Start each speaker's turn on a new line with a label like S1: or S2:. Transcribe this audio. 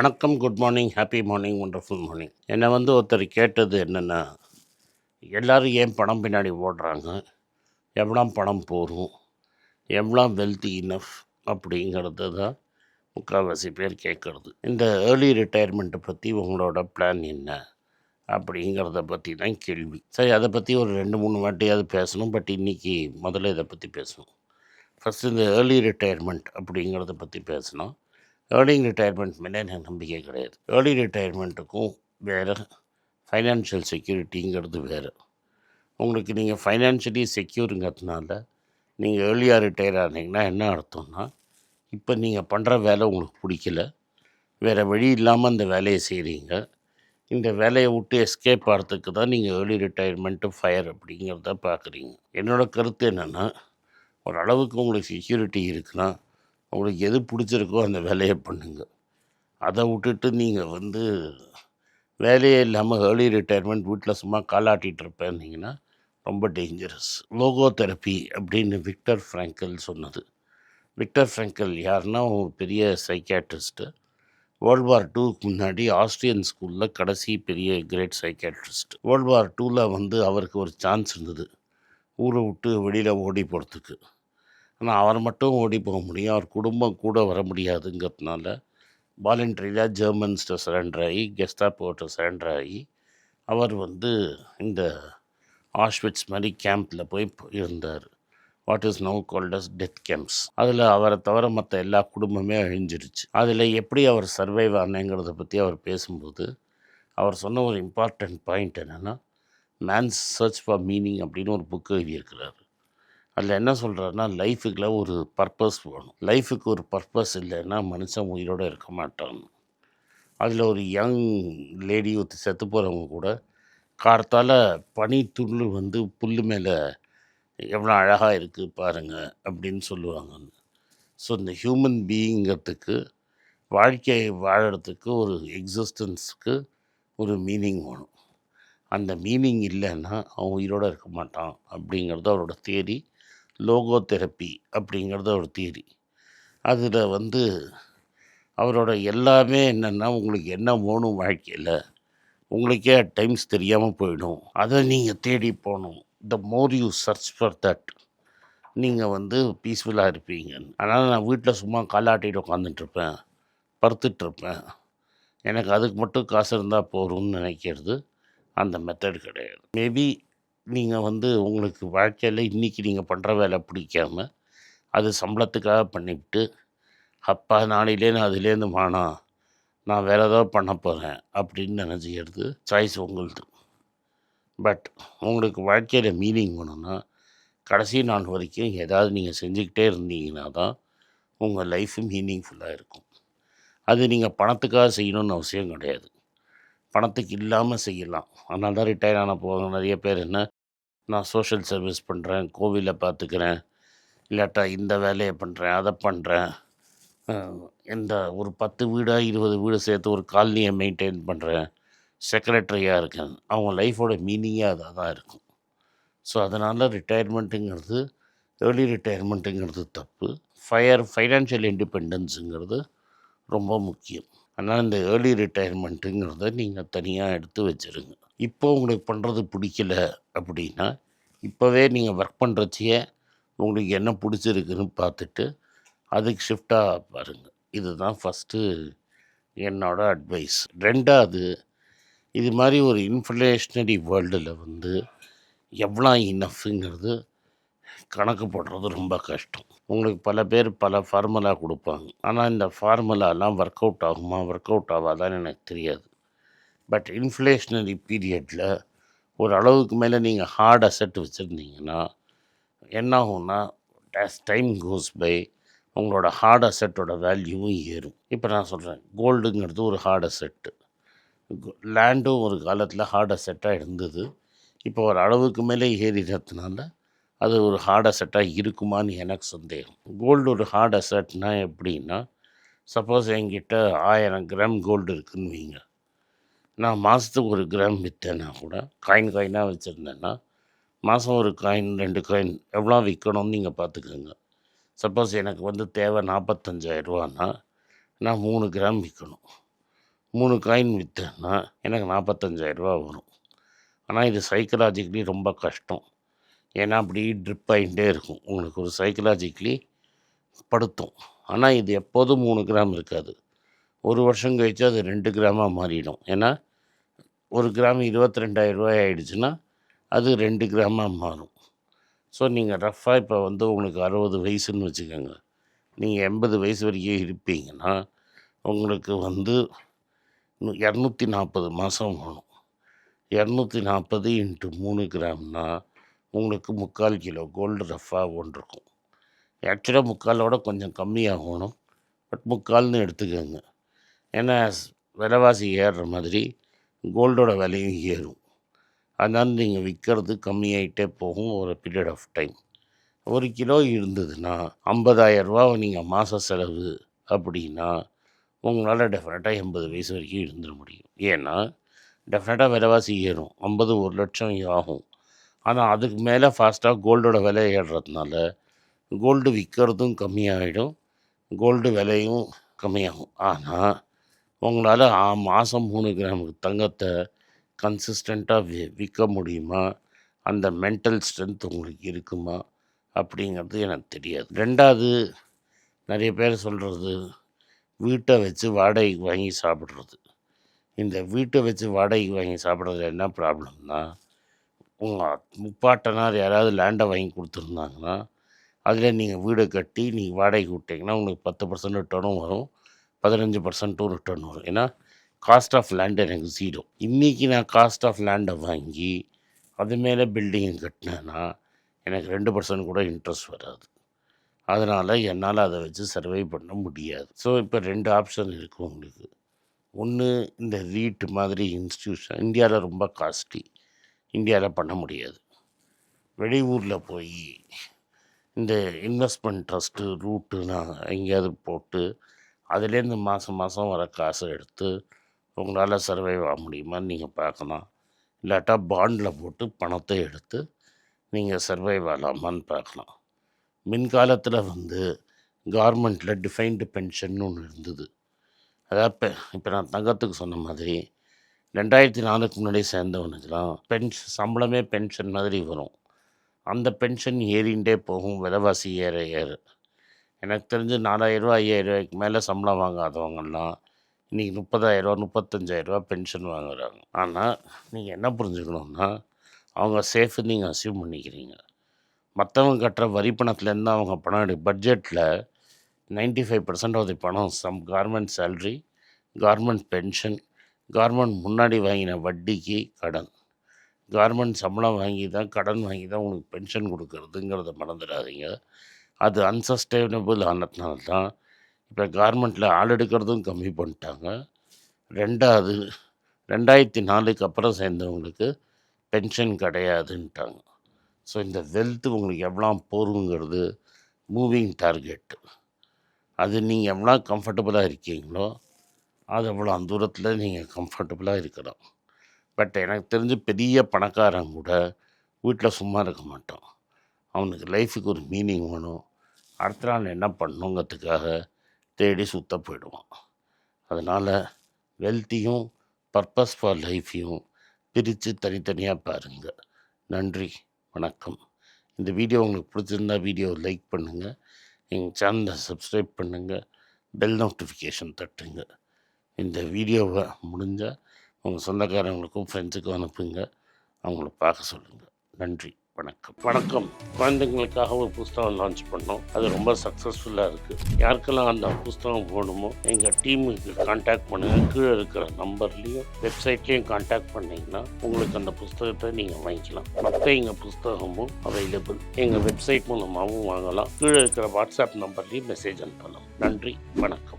S1: வணக்கம், good morning, happy morning, wonderful morning. என்னை ஒருத்தர் கேட்டது என்னென்னா, எல்லோரும் ஏன் பணம் பின்னாடி ஓடுறாங்க, எவ்வளோ பணம் போகும், எவ்வளோ வெல்த் இனஃப் அப்படிங்கிறது தான் முக்கால்வாசி பேர் கேட்குறது. இந்த ஏர்லி ரிட்டையர்மெண்ட்டை பற்றி உங்களோட பிளான் என்ன அப்படிங்கிறத பற்றி தான் கேள்வி. சரி, அதை பற்றி ஒரு 2-3 வாட்டியாவது பேசணும். பட் இன்றைக்கி முதல்ல இதை பற்றி பேசணும். ஃபஸ்ட்டு இந்த ஏர்லி ரிட்டையர்மெண்ட் அப்படிங்கிறத பற்றி பேசணும். ஏர்லி ரிட்டையர்மெண்ட் மேலே எனக்கு நம்பிக்கை கிடையாது. ஏர்லி ரிட்டையர்மெண்ட்டுக்கும் வேறு, ஃபைனான்ஷியல் செக்யூரிட்டிங்கிறது வேறு. உங்களுக்கு நீங்கள் ஃபைனான்ஷியலி செக்யூருங்கிறதுனால நீங்கள் ஏர்லியாக ரிட்டையர் ஆனீங்கன்னா என்ன அர்த்தம்னா, இப்போ நீங்கள் பண்ணுற வேலை உங்களுக்கு பிடிக்கல, வேறு வழி இல்லாமல் அந்த வேலையை செய்கிறீங்க. இந்த வேலையை விட்டு எஸ்கேப் ஆகிறதுக்கு தான் நீங்கள் ஏர்லி ரிட்டையர்மெண்ட்டு ஃபயர் அப்படிங்கிறத பார்க்குறீங்க. என்னோடய கருத்து என்னென்னா, ஒரு அளவுக்கு உங்களுக்கு செக்யூரிட்டி இருக்குன்னா உங்களுக்கு எது பிடிச்சிருக்கோ அந்த வேலையை பண்ணுங்க. அதை விட்டுட்டு நீங்கள் வேலையே இல்லாமல் ஏர்லி ரிட்டையர்மெண்ட் வீட்டில் சும்மா காலாட்டிகிட்டு இருப்பேன்னீங்கன்னா ரொம்ப டேஞ்சரஸ். லோகோ தெரப்பி அப்படின்னு விக்டர் ஃப்ராங்கல் சொன்னது. விக்டர் ஃப்ராங்கல் யாருன்னா ஒரு பெரிய சைக்கியாட்ரிஸ்ட்டு. வேர்ல்டு வார் 2க்கு முன்னாடி ஆஸ்ட்ரியன் ஸ்கூலில் கடைசி பெரிய கிரேட் சைக்கியாட்ரிஸ்ட். வேர்ல்டு வார் 2ல் அவருக்கு ஒரு சான்ஸ் இருந்தது ஊரை விட்டு வெளியில் ஓடி போகிறதுக்கு. ஆனால் அவர் மட்டும் ஓடி போக முடியும், அவர் குடும்பம் கூட வர முடியாதுங்கிறதுனால வாலண்டரியாக ஜெர்மன்ஸ்ட்டை சரண்டர் ஆகி, கெஸ்டாப்போட்ட சரண்டர் ஆகி அவர் இந்த ஆஷ்விட்ஸ் மாதிரி கேம்பில் போய் இருந்தார். What is now called as death camps. அதில் அவரை தவிர மற்ற எல்லா குடும்பமே அழிஞ்சிருச்சு. அதில் எப்படி அவர் சர்வைவ் ஆனேங்கிறத பற்றி அவர் பேசும்போது அவர் சொன்ன ஒரு இம்பார்ட்டண்ட் பாயிண்ட் என்னென்னா, மேன்ஸ் சர்ச் ஃபார் மீனிங் அப்படின்னு ஒரு புக்கு எழுதியிருக்கிறார். அதில் என்ன சொல்கிறாருன்னா, லைஃபுக்குள்ள ஒரு பர்பஸ் வேணும். லைஃபுக்கு ஒரு பர்பஸ் இல்லைன்னா மனுஷன் உயிரோடு இருக்க மாட்டான். அதில் ஒரு யங் லேடி ஒருத்தி செத்து போகிறவங்க கூட கார்த்தால் பனி துள்ளு புல் மேலே எவ்வளோ அழகாக இருக்குது பாருங்கள் அப்படின்னு சொல்லுவாங்க. ஸோ இந்த ஹியூமன் பீயிங்கிறதுக்கு, வாழ்க்கையை வாழறதுக்கு, ஒரு எக்ஸிஸ்டன்ஸுக்கு ஒரு மீனிங் வேணும். அந்த மீனிங் இல்லைன்னா அவன் உயிரோடு இருக்க மாட்டான் அப்படிங்கிறது அவரோட தியரி. லோகோ தெரப்பி அப்படிங்கிறது ஒரு தியரி. அதில் அவரோட எல்லாமே என்னென்னா, உங்களுக்கு என்ன வேணும் வாழ்க்கையில், உங்களுக்கே அட் டைம்ஸ் தெரியாமல் போயிடும். அதை நீங்கள் தேடி போகணும். The more you search for that, நீங்கள் பீஸ்ஃபுல்லாக இருப்பீங்க. அதனால் நான் வீட்டில் சும்மா காலாட்டிகிட்டு உட்காந்துட்ருப்பேன், படுத்துட்ருப்பேன், எனக்கு அதுக்கு மட்டும் காசு இருந்தால் போகிறோம்னு நினைக்கிறது அந்த மெத்தட் கிடையாது. மேபி நீங்கள் உங்களுக்கு வாழ்க்கையில் இன்றைக்கி நீங்கள் பண்ணுற வேலை பிடிக்காம அது சம்பளத்துக்காக பண்ணிவிட்டு, அப்பா நாளையிலேருந்து அதுலேருந்து வேணாம், நான் வேறு ஏதாவது பண்ண போகிறேன் அப்படின்னு நினச்சிக்கிறது சாய்ஸ் உங்களுது. பட் உங்களுக்கு வாழ்க்கையில் மீனிங் வேணும்னா கடைசி நாள் வரைக்கும் ஏதாவது நீங்கள் செஞ்சுக்கிட்டே இருந்தீங்கன்னா தான் உங்கள் லைஃபு மீனிங்ஃபுல்லாக இருக்கும். அது நீங்கள் பணத்துக்காக செய்யணும்னு அவசியம் கிடையாது. பணத்துக்கு இல்லாமல் செய்யலாம். அதனால தான் ரிட்டையர் ஆன போக நிறைய பேர் நான் சோஷியல் சர்வீஸ் பண்ணுறேன், கோவிலில் பார்த்துக்கிறேன், இல்லாட்டா இந்த வேலையை பண்ணுறேன், அதை பண்ணுறேன், இந்த ஒரு 10 வீடா 20 வீடு சேர்த்து ஒரு காலனியை மெயின்டைன் பண்ணுறேன், செக்ரட்டரியாக இருக்கேன். அவங்க லைஃபோட மீனிங்கே அதாக தான் இருக்கும். ஸோ அதனால் ரிட்டையர்மெண்ட்டுங்கிறது, ஏர்லி ரிட்டையர்மெண்ட்டுங்கிறது தப்பு. ஃபைனான்ஷியல் இண்டிபெண்டன்ஸுங்கிறது ரொம்ப முக்கியம். அதனால் இந்த ஏர்லி ரிட்டையர்மெண்ட்டுங்கிறத நீங்கள் தனியாக எடுத்து வச்சுருங்க. இப்போ உங்களுக்கு பண்ணுறது பிடிக்கல அப்படின்னா, இப்போவே நீங்கள் ஒர்க் பண்ணுறச்சையே உங்களுக்கு என்ன பிடிச்சிருக்குன்னு பார்த்துட்டு அதுக்கு ஷிஃப்டாக பாருங்கள். இதுதான் ஃபஸ்ட்டு என்னோடய அட்வைஸ். 2வது, இது மாதிரி ஒரு இன்ஃப்ளேஷ்னரி வேர்ல்டில் எவ்வளோ இனஃப்ங்கிறது கணக்கு போடுறது ரொம்ப கஷ்டம். உங்களுக்கு பல பேர் பல ஃபார்முலா கொடுப்பாங்க. ஆனால் இந்த ஃபார்முலாலாம் ஒர்க் அவுட் ஆகுமா, ஒர்க் அவுட் ஆகாதான்னு எனக்கு தெரியாது. பட் இன்ஃப்ளேஷ்னரி பீரியடில் ஒரு அளவுக்கு மேலே நீங்கள் ஹார்ட் அசெட் வச்சுருந்தீங்கன்னா என்ன ஆகும்னா, ஆஸ் டைம் கோஸ் பை உங்களோட ஹார்ட் அசெட்டோட வேல்யூவும் ஏறும். இப்போ நான் சொல்கிறேன், கோல்டுங்கிறது ஒரு ஹார்ட் அசெட்டு. லேண்டும் ஒரு காலத்தில் ஹார்ட் அசெட்டாக இருந்தது. இப்போ ஒரு அளவுக்கு மேலே ஏறினதுனால அது ஒரு ஹார்ட் அசெட்டாக இருக்குமான்னு எனக்கு சந்தேகம். கோல்டு ஒரு ஹார்ட் அசெட்னா எப்படின்னா, சப்போஸ் என்கிட்ட 1000 கிராம் கோல்டு இருக்குதுன்னு வைங்க, நான் மாதத்துக்கு 1 கிராம் விற்றேன்னா கூட, காயினாக வச்சுருந்தேன்னா மாதம் ஒரு காயின் 2 காயின் எவ்வளோ விற்கணும்னு நீங்கள் பார்த்துக்கோங்க. சப்போஸ் எனக்கு தேவை 45,000 ரூபான்னா நான் 3 கிராம் விற்கணும். 3 காயின் விற்றேன்னா எனக்கு 45,000 வரும். ஆனால் இது சைக்கலாஜிக்கலி ரொம்ப கஷ்டம். ஏன்னா அப்படி ட்ரிப் ஆகிட்டே இருக்கும், உங்களுக்கு ஒரு சைக்கலாஜிக்கலி படுத்தும். ஆனால் இது எப்போதும் 3 கிராம் இருக்காது. ஒரு வருஷம் கழிச்சு அது 2 கிராமாக மாறிடும். ஏன்னா 1 கிராம் 22,000 ஆகிடுச்சுன்னா அது 2 கிராமாக மாறும். ஸோ நீங்கள் ரஃப்பாக இப்போ உங்களுக்கு 60 வயசுன்னு வச்சுக்கோங்க, நீங்கள் 80 வயசு வரைக்கும் இருப்பீங்கன்னா உங்களுக்கு 240 மாதம் வேணும். 240 இன்ட்டு 3 கிராம்னா உங்களுக்கு 3/4 கிலோ கோல்டு ரஃப்பாக ஒன்றிருக்கும். ஆக்சுவலாக 3/4 கொஞ்சம் கம்மியாகணும், பட் 3/4ன்னு எடுத்துக்கோங்க. ஏன்னா விலைவாசி ஏறுற மாதிரி கோல்டோட விலையும் ஏறும். அதனால் நீங்கள் விற்கிறது கம்மியாகிட்டே போகும் ஒரு பீரியட் ஆஃப் டைம். 1 கிலோ இருந்ததுன்னா 50,000 நீங்கள் மாத செலவு அப்படின்னா உங்களால் டெஃபினட்டாக 80 வயசு வரைக்கும் இருந்துட முடியும். ஏன்னா டெஃபினட்டாக விலைவாசி ஏறும், 50 1 லட்சம் ஆகும். ஆனால் அதுக்கு மேலே ஃபாஸ்ட்டாக கோல்டோட விலை ஏறுறதுனால கோல்டு விற்கிறதும் கம்மியாகிடும், கோல்டு விலையும் கம்மியாகும். ஆனால் உங்களால் மாதம் 3 கிராமுக்கு தங்கத்தை கன்சிஸ்டண்ட்டாக விற்க முடியுமா, அந்த மென்டல் ஸ்ட்ரென்த் உங்களுக்கு இருக்குமா அப்படிங்கிறது எனக்கு தெரியாது. 2வது, நிறைய பேர் சொல்கிறது வீட்டை வச்சு வாடகைக்கு வாங்கி சாப்பிட்றது. இந்த வீட்டை வச்சு வாடகைக்கு வாங்கி சாப்பிட்றதுல என்ன ப்ராப்ளம்னா, உங்கள் முப்பாட்டனார் யாராவது லேண்டை வாங்கி கொடுத்துருந்தாங்கன்னா அதில் நீங்கள் வீடை கட்டி நீங்கள் வாடகைக்கு விட்டிங்கன்னா உங்களுக்கு 10% ரிட்டர்னும் வரும், 15% ரிட்டர்ன் வரும். ஏன்னா காஸ்ட் ஆஃப் லேண்ட் எனக்கு 0. இன்றைக்கி நான் காஸ்ட் ஆஃப் லேண்டை வாங்கி அது மேலே பில்டிங் கட்டினேன்னா எனக்கு 2% கூட இன்ட்ரெஸ்ட் வராது. அதனால் என்னால் அதை வச்சு சர்வை பண்ண முடியாது. ஸோ இப்போ 2 ஆப்ஷன் இருக்குது உங்களுக்கு. ஒன்று, இந்த ரீட் மாதிரி இன்ஸ்டியூஷன் இந்தியாவில் ரொம்ப காஸ்ட்லி, இந்தியாவில் பண்ண முடியாது. வெளியூரில் போய் இந்த இன்வெஸ்ட்மெண்ட் ட்ரஸ்ட்டு ரூட்டுனா எங்கேயாவது போட்டு அதுலேருந்து மாதம் மாதம் வர காசை எடுத்து உங்களால் சர்வைவ் ஆக முடியுமான்னு நீங்கள் பார்க்கலாம். இல்லாட்டா பாண்டில் போட்டு பணத்தை எடுத்து நீங்கள் சர்வைவ் ஆகலாமான்னு பார்க்கலாம். மின்காலத்தில் கவர்மெண்ட்டில் டிஃபைன்டு பென்ஷன் ஒன்று இருந்தது. அதாவது இப்போ நான் தங்கத்துக்கு சொன்ன மாதிரி 2004க்கு முன்னாடி சேர்ந்தவனுக்கெல்லாம் சம்பளமே பென்ஷன் மாதிரி வரும். அந்த பென்ஷன் ஏறிண்டே போகும் விலைவாசி ஏற ஏற. எனக்கு தெரிஞ்சு 4,000 5,000 மேலே சம்பளம் வாங்காதவங்கெல்லாம் இன்றைக்கி 30,000 35,000 பென்ஷன் வாங்குறாங்க. ஆனால் நீங்கள் என்ன புரிஞ்சுக்கணுன்னா, அவங்க சேஃப்னு நீங்கள் அசியூம் பண்ணிக்கிறீங்க. மற்றவங்க கட்டுற வரி பணத்துலேருந்து அவங்க பணம் பட்ஜெட்டில் 95% ஆஃப் தி பணம் government salary, government pension, government முன்னாடி வாங்கின வட்டிக்கு கடன். கவர்மெண்ட் சம்பளம் வாங்கி தான் கடன் வாங்கி தான் உங்களுக்கு பென்ஷன் கொடுக்குறதுங்கிறத மறந்துடாதீங்க. அது அன்சஸ்டைனபிள் ஆனதுனால தான் இப்போ கவர்மெண்ட்டில் ஆள் எடுக்கிறதும் கம்மி பண்ணிட்டாங்க. 2வது, 2004க்கு அப்புறம் சேர்ந்தவங்களுக்கு பென்ஷன் கிடையாதுன்ட்டாங்க. ஸோ இந்த வெல்த்து உங்களுக்கு எவ்வளோ போருங்கிறது மூவிங் டார்கெட்டு. அது நீங்கள் எவ்வளோ கம்ஃபர்டபுளாக இருக்கீங்களோ அது எவ்வளோ தூரத்தில் நீங்கள் கம்ஃபர்டபுளாக இருக்கலாம். பட் எனக்கு தெரிஞ்சு பெரிய பணக்காரன் கூட வீட்டில் சும்மா இருக்க மாட்டான். அவனுக்கு லைஃபுக்கு ஒரு மீனிங் வேணும், அடுத்த நாள் என்ன பண்ணணுங்கிறதுக்காக தேடி சுத்த போயிடுவான். அதனால் வெல்த்தையும் பர்பஸ் ஃபார் லைஃப்பையும் பிரித்து தனித்தனியாக பாருங்கள். நன்றி, வணக்கம். இந்த வீடியோ உங்களுக்கு பிடிச்சிருந்தா வீடியோவை லைக் பண்ணுங்கள், எங்கள் சேனலை சப்ஸ்கிரைப் பண்ணுங்கள், பெல் நோட்டிஃபிகேஷன் தட்டுங்க. இந்த வீடியோவை முடிஞ்சால் உங்கள் சொந்தக்காரங்களுக்கும் ஃப்ரெண்ட்ஸுக்கும் அனுப்புங்க, அவங்கள பார்க்க சொல்லுங்கள். நன்றி, வணக்கம். குழந்தைங்களுக்காக ஒரு புஸ்தகம் லான்ச் பண்ணோம், அது ரொம்ப சக்ஸஸ்ஃபுல்லாக இருக்குது. யாருக்கெல்லாம் அந்த புஸ்தகம் போகணுமோ எங்கள் டீமுக்கு கான்டாக்ட் பண்ணுங்கள். கீழே இருக்கிற நம்பர்லேயும் வெப்சைட்லேயும் கான்டாக்ட் பண்ணிங்கன்னா உங்களுக்கு அந்த புஸ்தகத்தை நீங்கள் வாங்கிக்கலாம். மற்ற எங்கள் புஸ்தகமும் அவைலபிள், எங்கள் வெப்சைட் மூலமாகவும் வாங்கலாம். கீழே இருக்கிற வாட்ஸ்அப் நம்பர்லேயும் மெசேஜ் அனுப்பலாம். நன்றி, வணக்கம்.